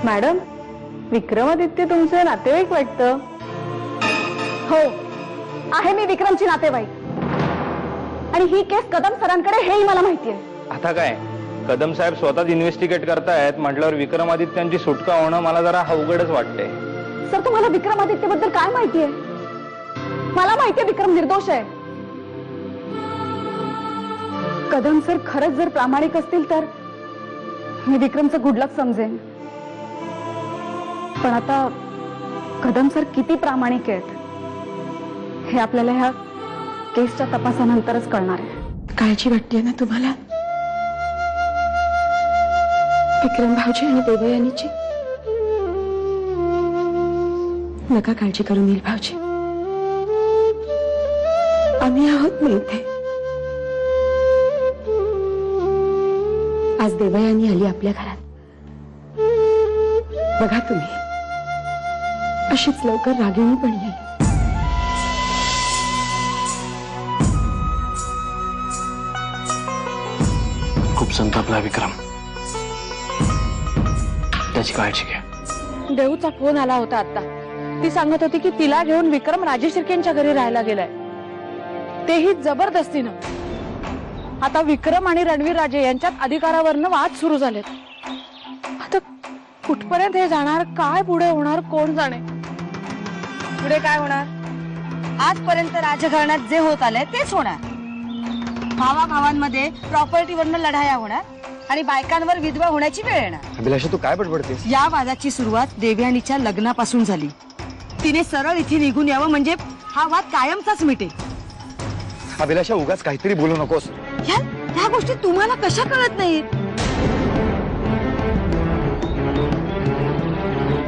Madam, Vikramaditya तुमचे नातेवाईक वाटतं. हो, आहे मी विक्रमची नातेवाईक. आणि ही केस कदम सरांकडे हेही मला माहितीये. आता काय कदम साहेब स्वतःच इन्व्हेस्टिगेट करतायत म्हटल्यावर विक्रमादित्यांची सुटका होणं मला जरा अवघडच वाटतंय. सर, तुम्हाला विक्रमादित्य बद्दल काय माहितीये? मला माहितीये विक्रम निर्दोष आहे. कदम सर खरंच जर प्रामाणिक असतील तर मी विक्रमचं गुड लक समजेन. पण आता कदम सर किती प्रामाणिक आहेत हे आपल्याला ह्या केसच्या तपासानंतरच कळणार आहे. काळजी वाटते ना तुम्हाला विक्रम भाऊजी आणि देवयानीची? नका काळजी करून येईल भाऊजी, आम्ही आहोत ना इथे. आज देवयानी आली आपल्या घरात. बघा तुम्ही, अशीच लवकर रागिणी पण येईल. खूप संतापला विक्रम, त्याची काळजी घ्या. देऊचा फोन आला होता आता. ती सांगत होती की तिला घेऊन विक्रम राजेश शिर्केंच्या घरी राहायला गेलाय, तेही जबरदस्तीनं. आता विक्रम आणि रणवीर राजे यांच्यात अधिकारावरनं वाद सुरू झालेत. आता कुठपर्यंत हे जाणार, काय पुढे होणार कोण जाणे. पुढे काय होणार? आजपर्यंत राजघराण्यात जे होत आलंय तेच होणार. भावाभावांमध्ये प्रॉपर्टीवरनं लढाया होणार आणि बायकांवर विधवा होण्याची वेळ येणार. अभिलाषा, तू काय बडबडतेस? या वादाची सुरुवात देवयानीच्या लग्नापासून झाली. तिने सरळ इथे निघून यावं म्हणजे हा वाद कायमचाच मिटेल. अभिलाषा, उगाच काहीतरी बोलू नकोस. ह्या गोष्टी तुम्हाला कशा कळत नाहीत?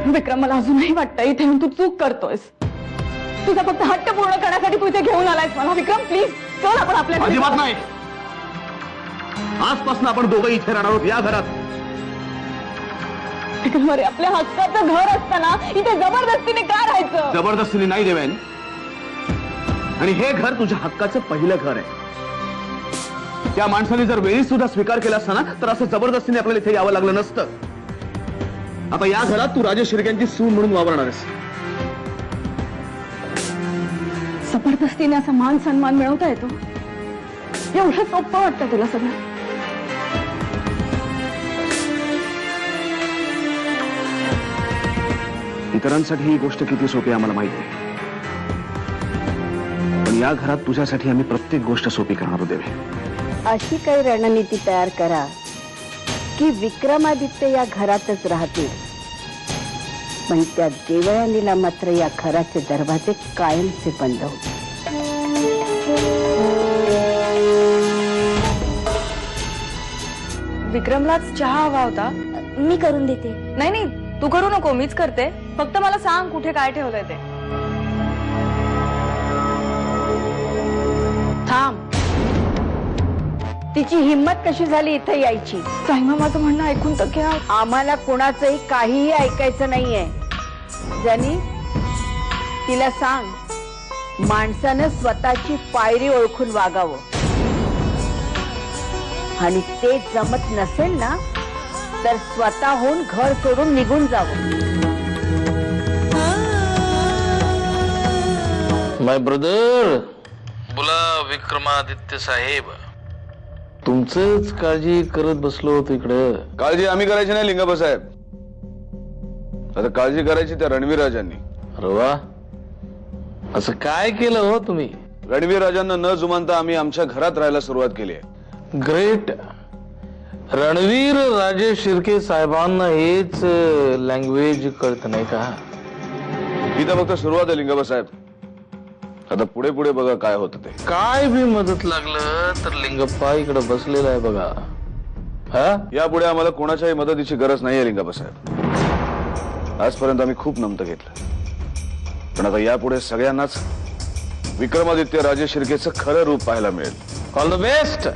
विक्रम, मला अजूनही वाटतं इथे येऊन तू चूक करतोयस. तुझा फक्त हट्ट पूर्ण करण्यासाठी तू इथे घेऊन आलायस मला. विक्रम, प्लीज चल आपण आपल्या घरी अजिबात नाही. आजपासून आपण दोघं इथे राहणार आहोत या घरात. विक्रम, अरे आपल्या हक्काचं घर असताना इथे जबरदस्तीने का राहायचं? जबरदस्तीने नाही देवेन, आणि हे घर तुझ्या हक्काचं पहिलं घर आहे. त्या माणसाने जर वेळी सुद्धा स्वीकार केला असता ना तर असं जबरदस्तीने आपल्याला इथे यावं लागलं नसतं. आता या घरात तू राजेश शिर्केंची सून म्हणून वावरणार आहेस. जबरदस्तीने असा मान सन्मान मिळवता येतो? एवढं सोपं वाटतं तुला सगळं? इतरांसाठी ही गोष्ट किती सोपी आम्हाला माहिती आहे, पण या घरात तुझ्यासाठी आम्ही प्रत्येक गोष्ट सोपी करणार होते. अशी काही रणनीती तयार करा की विक्रमादित्य या घरातच राहतील, पण त्या देवयानीला मात्र या घराचे दरवाजे कायमचे बंद होतील. विक्रमलाच चहा हवा होता. मी करून देते. नाही नाही, तू करू नको, मीच करते. फक्त मला सांग कुठे काय ठेवलंय ते. थांब, तिची हिम्मत कशी झाली इथे यायची? साईमा, माझं म्हणणं ऐकून तर घ्या. आम्हाला कोणाचंही काहीही ऐकायचं नाहीये. जनी, तिला सांग माणसानं स्वतःची पायरी ओळखून वागावं, आणि ते जमत नसेल ना तर स्वतःहून घर सोडून निघून जावं. माय ब्रदर, बोला विक्रमादित्य साहेब. तुमचंच काळजी करत बसलो होतो इकडं. काळजी आम्ही करायची नाही लिंगाबा साहेब, आता काळजी करायची त्या रणवीर राजांनी. अरे वा, असं काय केलं हो तुम्ही? रणवीर राजांना न जुमानता आम्ही आमच्या घरात राहायला सुरुवात केली आहे. ग्रेट. रणवीर राजे शिर्के साहेबांना हेच लँग्वेज कळत नाही का? ही तर फक्त सुरुवात आहे लिंगाबा साहेब, आता पुढे पुढे बघा काय होतं ते. काय भी मदत लागलं तर लिंगप्पा इकडे बसलेला आहे बघा. हा, यापुढे आम्हाला कोणाच्याही मदतीची गरज नाहीये लिंगाबा साहेब. आजपर्यंत आम्ही खूप नमतं घेतलं, पण आता यापुढे सगळ्यांनाच विक्रमादित्य राजे शिर्केचं खरं रूप पाहायला मिळेल. All the best.